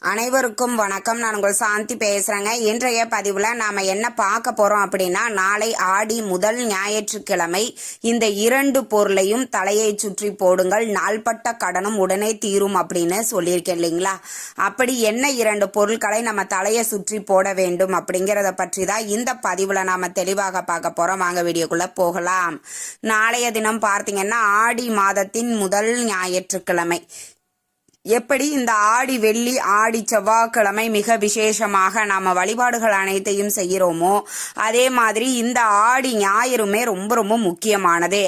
அனைவருக்கும் வணக்கம். நான் உங்கள் சாந்தி பேசுறேங்க. இன்றைய பதிவுல நாம என்ன பார்க்க போறோம் அப்படின்னா, நாளை ஆடி முதல் ஞாயிற்றுக்கிழமை இந்த இரண்டு பொருளையும் தலையை சுற்றி போடுங்கள், நாள்பட்ட கடனும் உடனே தீரும் அப்படின்னு சொல்லியிருக்கேன் இல்லைங்களா? அப்படி என்ன இரண்டு பொருட்களை நம்ம தலையை சுற்றி போட வேண்டும் அப்படிங்கிறத பற்றி தான் இந்த பதிவுல நாம தெளிவாக பார்க்க போறோம். வாங்க வீடியோக்குள்ள போகலாம். நாளைய தினம் பார்த்தீங்கன்னா ஆடி மாதத்தின் முதல் ஞாயிற்றுக்கிழமை. எப்படி இந்த ஆடி வெள்ளி ஆடி செவ்வாய்க்கிழமை மிக விசேஷமாக நாம வழிபாடுகள் அனைத்தையும் செய்கிறோமோ, அதே மாதிரி இந்த ஆடி ஞாயிறுமே ரொம்ப ரொம்ப முக்கியமானது.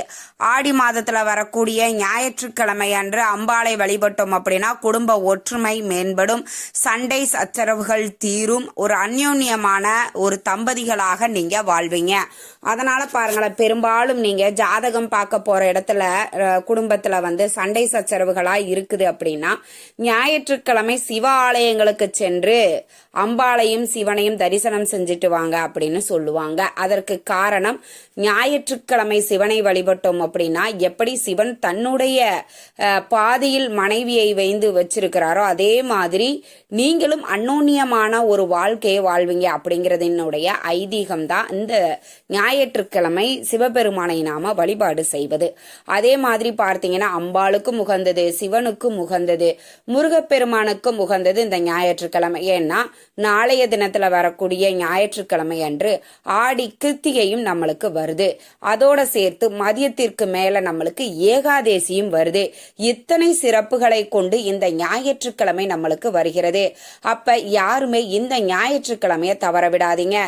ஆடி மாதத்துல வரக்கூடிய ஞாயிற்றுக்கிழமை அன்று அம்பாளை வழிபட்டோம் அப்படின்னா குடும்ப ஒற்றுமை மேம்படும், சண்டை சச்சரவுகள் தீரும், ஒரு அந்யோன்யமான ஒரு தம்பதிகளாக நீங்க வாழ்வீங்க. அதனால பாருங்களேன், பெரும்பாலும் நீங்க ஜாதகம் பார்க்க போற இடத்துல குடும்பத்துல சண்டை சச்சரவுகளா இருக்குது அப்படின்னா ஞாயிற்றுக்கிழமை சிவ ஆலயங்களுக்கு சென்று அம்பாளையும் சிவனையும் தரிசனம் செஞ்சுட்டு வாங்க அப்படின்னு சொல்லுவாங்க. அதற்கு காரணம், ஞாயிற்றுக்கிழமை சிவனை வழிபட்டோம் அப்படின்னா எப்படி சிவன் தன்னுடைய பாதியில் மனைவியை வைந்து வச்சிருக்கிறாரோ அதே மாதிரி நீங்களும் அந்யோன்யமான ஒரு வாழ்க்கையை வாழ்வீங்க அப்படிங்கறதினுடைய ஐதீகம் தான் இந்த ஞாயிற்றுக்கிழமை சிவபெருமானை நாம வழிபாடு செய்வது. அதே மாதிரி பார்த்தீங்கன்னா அம்பாளுக்கும் உகந்தது, சிவனுக்கும் உகந்தது, முருகப்பெருமானுக்கும் உகந்தது இந்த ஞாயிற்றுக்கிழமை. ஏன்னா நாளைய தினத்துல வரக்கூடிய ஞாயிற்றுக்கிழமை அன்று ஆடி கிருத்திகையும் நம்மளுக்கு வருது. அதோட சேர்த்து மதியத்திற்கு மேல நம்மளுக்கு ஏகாதேசியும் வருது. இத்தனை சிறப்புகளை கொண்டு இந்த ஞாயிற்றுக்கிழமை நம்மளுக்கு வருகிறது. அப்ப யாருமே இந்த ஞாயிற்றுக்கிழமைய தவற விடாதீங்க.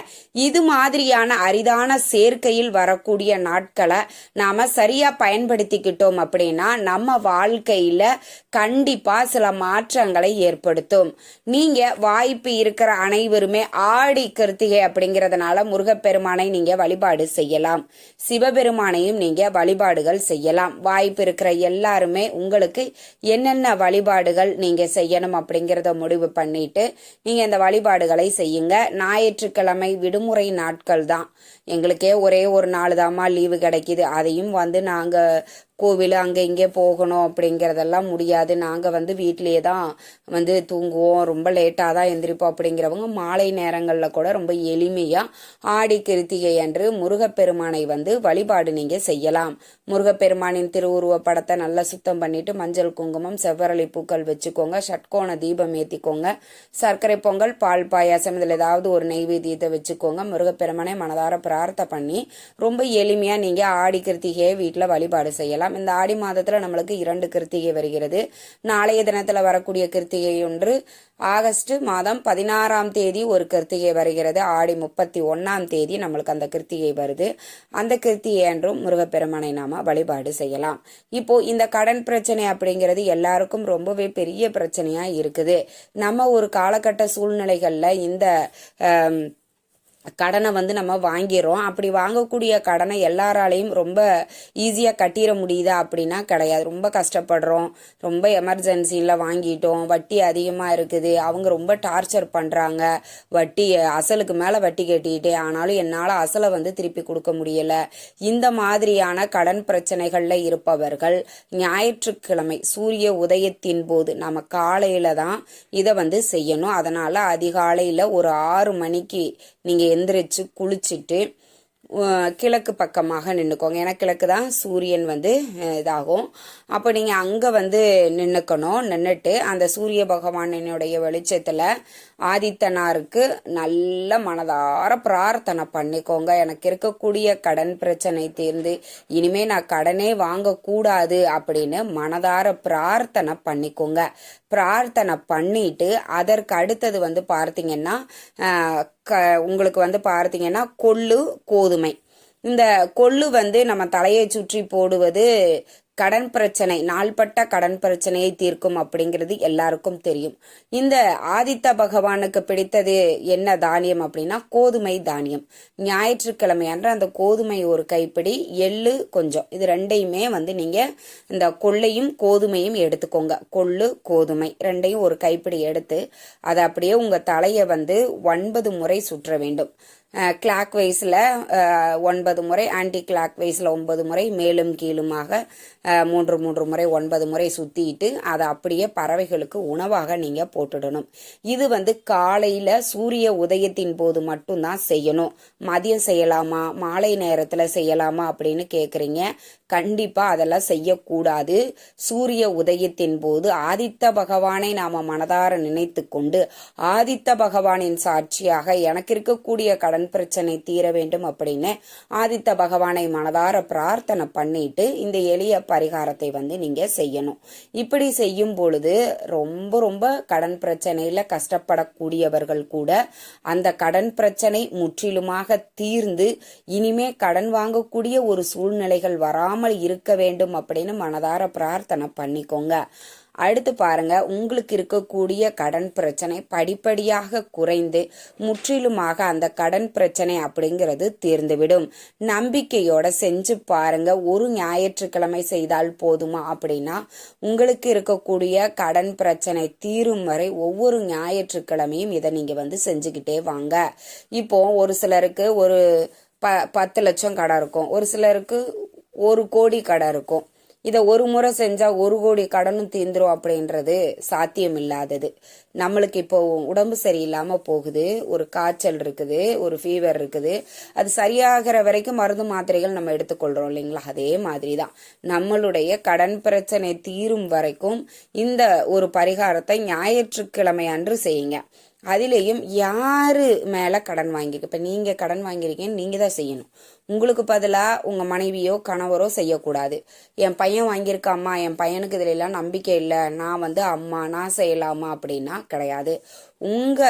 இது மாதிரியான அரிதான சேர்க்கையில் வரக்கூடிய நாட்களை நாம சரியா பயன்படுத்திக்கிட்டோம் அப்படின்னா நம்ம வாழ்க்கையில கண்டிப்பா சில மாற்றங்களை ஏற்படுத்தும். நீங்க வாய்ப்பு இருக்கிற அனைவருமே ஆடி கிருத்திகை அப்படிங்கறதுனால முருகப்பெருமானை நீங்க வழிபாடு செய்யலாம், சிவபெருமானையும் நீங்க வழிபாடுகள் செய்யலாம். வாய்ப்பு இருக்கிற எல்லாருமே உங்களுக்கு என்னென்ன வழிபாடுகள் நீங்க செய்யணும் அப்படிங்கறத முடிவு பண்ணிட்டு நீங்க இந்த வழிபாடுகளை செய்யுங்க. ஞாயிற்றுக்கிழமை விடுமுறை நாட்கள் தான், எங்களுக்கே ஒரே ஒரு நாள் தாமா லீவு கிடைக்குது. அதையும் நாங்க கோவில் அங்கே இங்கே போகணும் அப்படிங்கிறதெல்லாம் முடியாது. நாங்கள் வீட்டிலேயே தான் தூங்குவோம், ரொம்ப லேட்டாக தான் எந்திரிப்போம் அப்படிங்கிறவங்க மாலை நேரங்களில் கூட ரொம்ப எளிமையாக ஆடி கிருத்திகை அன்று முருகப்பெருமானை வழிபாடு நீங்கள் செய்யலாம். முருகப்பெருமானின் திருவுருவ படத்தை நல்லா சுத்தம் பண்ணிட்டு மஞ்சள் குங்குமம் செவ்வரளி பூக்கள் வச்சுக்கோங்க, ஷட்கோண தீபம் ஏற்றிக்கோங்க, சர்க்கரை பொங்கல் பால் பாயாசம் இதில் ஏதாவது ஒரு நெய்வேத்தியத்தை வச்சுக்கோங்க. முருகப்பெருமானை மனதார பிரார்த்தனை பண்ணி ரொம்ப எளிமையாக நீங்கள் ஆடி கிருத்திகையை வீட்டில் வழிபாடு செய்யலாம். இந்த ஆடி மாதத்துல நம்மளுக்கு 2 கிருத்திகை வருகிறது. நாளைய தினத்துல வரக்கூடிய கிருத்திகை ஒன்று ஆகஸ்ட் மாதம் 16ஆம் தேதி ஒரு கிருத்திகை வருகிறது. ஆடி 31ஆம் தேதி நம்மளுக்கு அந்த கிருத்திகை வருது. அந்த கிருத்திகை அன்றும் முருகப்பெருமானை நாம வழிபாடு செய்யலாம். இப்போ இந்த கடன் பிரச்சனை அப்படிங்கிறது எல்லாருக்கும் ரொம்பவே பெரிய பிரச்சனையா இருக்குது. நம்ம ஒரு காலகட்ட சூழ்நிலைகள்ல இந்த கடனை நம்ம வாங்கிறோம். அப்படி வாங்கக்கூடிய கடனை எல்லாராலையும் ரொம்ப ஈஸியாக கட்டிட முடியுதா அப்படின்னா கிடையாது. ரொம்ப கஷ்டப்படுறோம், ரொம்ப எமர்ஜென்சியில் வாங்கிட்டோம், வட்டி அதிகமாக இருக்குது, அவங்க ரொம்ப டார்ச்சர் பண்ணுறாங்க, வட்டி அசலுக்கு மேலே வட்டி கட்டிக்கிட்டே ஆனாலும் என்னால் அசலை திருப்பி கொடுக்க முடியலை. இந்த மாதிரியான கடன் பிரச்சனைகளில் இருப்பவர்கள் ஞாயிற்றுக்கிழமை சூரிய உதயத்தின் போது நம்ம காலையில் தான் இதை செய்யணும். அதனால் அதிகாலையில் ஒரு 6 மணிக்கு நீங்கள் எந்திரிச்சு குளிச்சுட்டு கிழக்கு பக்கமாக நின்றுக்கோங்க. ஏன்னா கிழக்கு தான் சூரியன் இதாகும். அப்போ நீங்கள் அங்கே நின்றுக்கணும். நின்றுட்டு அந்த சூரிய பகவானினுடைய வெளிச்சத்தில் ஆதித்தனாருக்கு நல்ல மனதார பிரார்த்தனை பண்ணிக்கோங்க. எனக்கு இருக்கக்கூடிய கடன் பிரச்சனை தீர்ந்து இனிமே நான் கடனே வாங்கக்கூடாது அப்படின்னு மனதார பிரார்த்தனை பண்ணிக்கோங்க. பிரார்த்தனை பண்ணிட்டு அதற்கு அடுத்தது பார்த்தீங்கன்னா உங்களுக்கு பார்த்தீங்கன்னா கொள்ளு கோதுமை. இந்த கொள்ளு நம்ம தலையை சுற்றி போடுவது கடன் பிரச்சனை, நாள்பட்ட கடன் பிரச்சனையை தீர்க்கும் அப்படிங்கிறது எல்லாருக்கும் தெரியும். இந்த ஆதித்த பகவானுக்கு பிடித்தது என்ன தானியம் அப்படின்னா கோதுமை தானியம். ஞாயிற்றுக்கிழமை அன்று அந்த கோதுமை ஒரு கைப்பிடி, எள்ளு கொஞ்சம், இது ரெண்டையுமே நீங்க இந்த கொள்ளையும் கோதுமையும் எடுத்துக்கோங்க. கொள்ளு கோதுமை ரெண்டையும் ஒரு கைப்பிடி எடுத்து அதை அப்படியே உங்க தலையை 9 முறை சுற்ற வேண்டும். கிளாக் வைஸில் 9 முறை, ஆன்டி கிளாக் வைஸில் 9 முறை, மேலும் கீழுமாக மூன்று முறை 9 முறை சுற்றிட்டு அதை அப்படியே பறவைகளுக்கு உணவாக நீங்கள் போட்டுடணும். இது காலையில் சூரிய உதயத்தின் போது மட்டும்தான் செய்யணும். மதியம் செய்யலாமா, மாலை நேரத்தில் செய்யலாமா அப்படின்னு கேட்குறீங்க. கண்டிப்பாக அதெல்லாம் செய்யக்கூடாது. சூரிய உதயத்தின் போது ஆதித்த பகவானை நாம் மனதார நினைத்து கொண்டு ஆதித்த பகவானின் சாட்சியாக எனக்கு இருக்கக்கூடிய கடன் பிரச்சனை தீர வேண்டும் அப்படின்னு ஆதித்த பகவானை மனதார பிரார்த்தனை பண்ணிட்டு இந்த எளிய பரிகாரத்தை நீங்க செய்யணும். இப்படி செய்யும் பொழுது ரொம்ப ரொம்ப கடன் பிரச்சனையில கஷ்டப்படக்கூடியவர்கள் கூட அந்த கடன் பிரச்சனை முற்றிலுமாக தீர்ந்து இனிமே கடன் வாங்கக்கூடிய ஒரு சூழ்நிலைகள் வராமல் இருக்க வேண்டும் அப்படின்னு மனதார பிரார்த்தனை பண்ணிக்கோங்க. அடுத்து பாருங்க, உங்களுக்கு இருக்கக்கூடிய கடன் பிரச்சனை படிப்படியாக குறைந்து முற்றிலுமாக அந்த கடன் பிரச்சனை அப்படிங்கிறது தீர்ந்துவிடும். நம்பிக்கையோட செஞ்சு பாருங்க. ஒரு ஞாயிற்றுக்கிழமை செய்தால் போதுமா அப்படின்னா உங்களுக்கு இருக்கக்கூடிய கடன் பிரச்சனை தீரும் வரை ஒவ்வொரு ஞாயிற்றுக்கிழமையும் இதை நீங்க செஞ்சுக்கிட்டே வாங்க. இப்போ ஒரு சிலருக்கு ஒரு 10 லட்சம் கடன் இருக்கும், ஒரு சிலருக்கு 1 கோடி கடன் இருக்கும். இதை ஒரு முறை செஞ்சா 1 கோடி கடனும் தீர்ந்துரும் அப்படின்றது சாத்தியம் இல்லாதது. நம்மளுக்கு இப்போ உடம்பு சரியில்லாம போகுது, ஒரு காய்ச்சல் இருக்குது, ஒரு ஃபீவர் இருக்குது, அது சரியாகிற வரைக்கும் மருந்து மாத்திரைகள் நம்ம எடுத்துக்கொள்றோம் இல்லைங்களா? அதே மாதிரி தான் நம்மளுடைய கடன் பிரச்சனை தீரும் வரைக்கும் இந்த ஒரு பரிகாரத்தை ஞாயிற்றுக்கிழமை அன்று செய்யுங்க. அதிலேயும் யாரு மேல கடன் வாங்கிக்க, இப்ப நீங்க கடன் வாங்கியிருக்கீங்க, நீங்க தான் செய்யணும். உங்களுக்கு பதிலாக உங்க மனைவியோ கணவரோ செய்யக்கூடாது. என் பையன் வாங்கியிருக்காம்மா, என் பையனுக்கு இதுல எல்லாம் நம்பிக்கை இல்லை, நான் அம்மா நான் செய்யலாமா அப்படின்னா கிடையாது. உங்க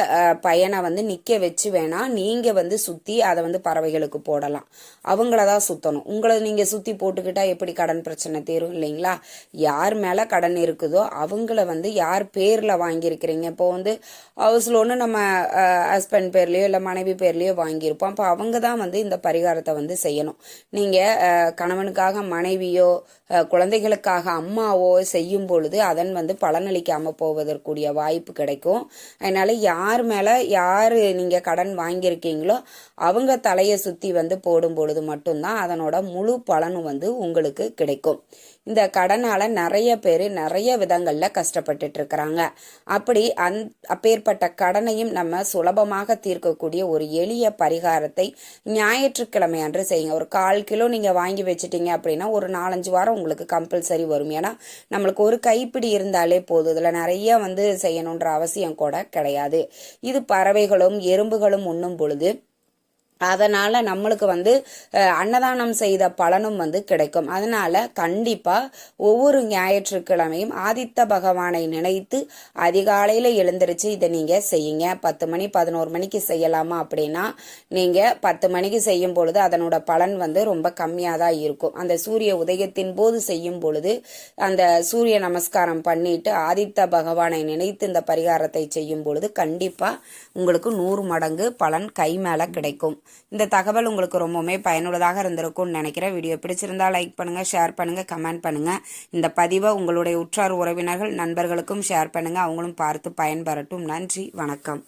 பையனை நிக்க வச்சு வேணா நீங்க சுத்தி அதை பறவைகளுக்கு போடலாம். அவங்களதான் சுத்தணும். உங்களை நீங்க சுத்தி போட்டுக்கிட்டா எப்படி கடன் பிரச்சனை தீரும் இல்லைங்களா? யார் மேல கடன் இருக்குதோ அவங்கள யார் பேர்ல வாங்கியிருக்கிறீங்க. இப்போ ஹவுஸ் லோனு நம்ம ஹஸ்பண்ட் பேர்லயோ இல்லை மனைவி பேர்லயோ வாங்கியிருப்போம். அப்போ அவங்க தான் இந்த பரிகாரத்தை செய்யணும். நீங்க கணவனுக்காக மனைவியோ குழந்தைகளுக்காக அம்மாவோ செய்யும் பொழுது அதன் பலனளிக்காம போவதற்குரிய வாய்ப்பு கிடைக்கும். அதனால யார் மேல யாரு நீங்க கடன் வாங்கியிருக்கீங்களோ அவங்க தலையை சுத்தி போடும் பொழுது மட்டும்தான் அதனோட முழு பலனும் உங்களுக்கு கிடைக்கும். இந்த கடனால நிறைய பேர் நிறைய விதங்கள்ல கஷ்டப்பட்டுட்டு இருக்கிறாங்க. அப்பேற்பட்ட கடனையும் நம்ம சுலபமாக தீர்க்கக்கூடிய ஒரு எளிய பரிகாரத்தை ஞாயிற்றுக்கிழமை அன்று செய்யுங்க. ஒரு 1/4 கிலோ நீங்க வாங்கி வச்சுட்டீங்க அப்படின்னா ஒரு 4-5 வாரம் உங்களுக்கு கம்பல்சரி வரும். ஏன்னா நம்மளுக்கு ஒரு கைப்பிடி இருந்தாலே போதும். இதுல நிறைய செய்யணுன்ற அவசியம் கூட கிடையாது. இது பறவைகளும் எறும்புகளும் உண்ணும் பொழுது அதனால நம்மளுக்கு அன்னதானம் செய்த பலனும் கிடைக்கும். அதனால கண்டிப்பா ஒவ்வொரு ஞாயிற்றுக்கிழமையும் ஆதித்த பகவானை நினைத்து அதிகாலையில எழுந்திருச்சு இதை நீங்க செய்யுங்க. 10 மணி 11 மணிக்கு செய்யலாமா அப்படின்னா நீங்க 10 மணிக்கு செய்யும் பொழுது அதனோட பலன் ரொம்ப கம்மியா தான் இருக்கும். அந்த சூரிய உதயத்தின் போது செய்யும் பொழுது அந்த சூரிய நமஸ்காரம் பண்ணிட்டு ஆதித்த பகவானை நினைத்து இந்த பரிகாரத்தை செய்யும் பொழுது கண்டிப்பா உங்களுக்கு 100 மடங்கு பலன் கை மேல கிடைக்கும். இந்த தகவல் உங்களுக்கு ரொம்பவுமே பயனுள்ளதாக இருந்திருக்கும்னு நினைக்கிறேன். வீடியோ பிடிச்சிருந்தா லைக் பண்ணுங்க, ஷேர் பண்ணுங்க, கமெண்ட் பண்ணுங்க. இந்த பதிவை உங்களுடைய உற்றார் உறவினர்கள் நண்பர்களுக்கும் ஷேர் பண்ணுங்க. அவங்களும் பார்த்து பயன்பெறட்டும். நன்றி, வணக்கம்.